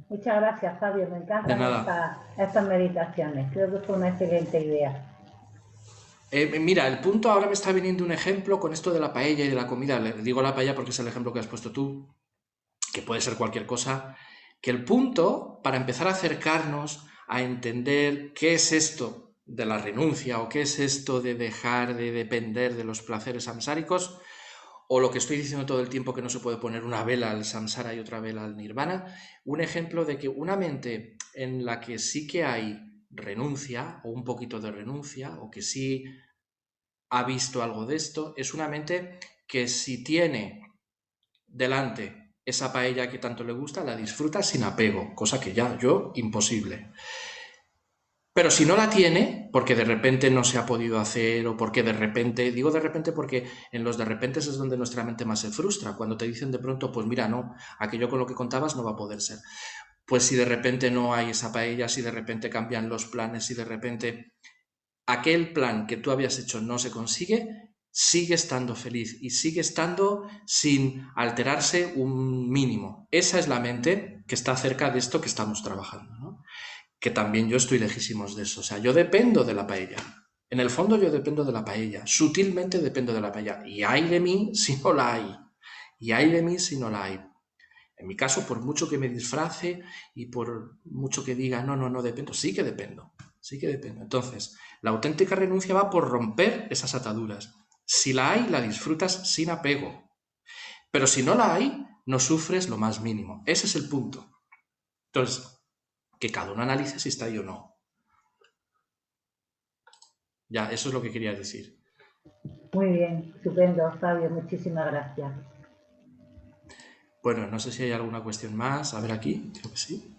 Muchas gracias, Fabio. Me encantan estas meditaciones. Creo que fue una excelente idea. Mira, el punto ahora me está viniendo un ejemplo con esto de la paella y de la comida. Le digo la paella porque es el ejemplo que has puesto tú, que puede ser cualquier cosa. Que el punto, para empezar a acercarnos a entender qué es esto de la renuncia o qué es esto de dejar de depender de los placeres samsáricos, o lo que estoy diciendo todo el tiempo que no se puede poner una vela al samsara y otra vela al nirvana, un ejemplo de que una mente en la que sí que hay renuncia o un poquito de renuncia o que sí ha visto algo de esto, es una mente que si tiene delante esa paella que tanto le gusta, la disfruta sin apego, cosa que ya yo, imposible. Pero si no la tiene, porque de repente no se ha podido hacer o porque de repente, digo de repente porque en los de repente es donde nuestra mente más se frustra, cuando te dicen de pronto, pues mira, no, aquello con lo que contabas no va a poder ser. Pues si de repente no hay esa paella, si de repente cambian los planes, si de repente aquel plan que tú habías hecho no se consigue, sigue estando feliz y sigue estando sin alterarse un mínimo. Esa es la mente que está cerca de esto que estamos trabajando, ¿no? Que también yo estoy lejísimos de eso. O sea, yo dependo de la paella. En el fondo yo dependo de la paella. Sutilmente dependo de la paella. Y hay de mí si no la hay. Y hay de mí si no la hay. En mi caso, por mucho que me disfrace y por mucho que diga, no dependo, sí que dependo. Sí que dependo. Entonces, la auténtica renuncia va por romper esas ataduras. Si la hay, la disfrutas sin apego. Pero si no la hay, no sufres lo más mínimo. Ese es el punto. Entonces, que cada uno analice si está ahí o no. Ya, eso es lo que quería decir. Muy bien, estupendo, Fabio. Muchísimas gracias. Bueno, no sé si hay alguna cuestión más. A ver aquí, creo que sí.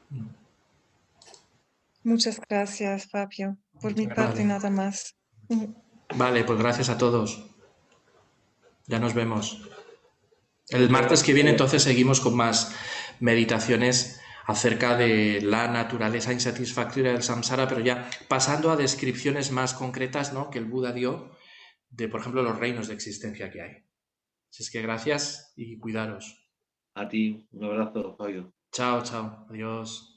No. Muchas gracias, Fabio. Por mi parte, nada más. Vale, pues gracias a todos. Ya nos vemos. El martes que viene entonces seguimos con más meditaciones acerca de la naturaleza insatisfactoria del samsara, pero ya pasando a descripciones más concretas, ¿no?, que el Buda dio de, por ejemplo, los reinos de existencia que hay. Así es que gracias y cuidaros. A ti, un abrazo, Fabio. Chao, chao. Adiós.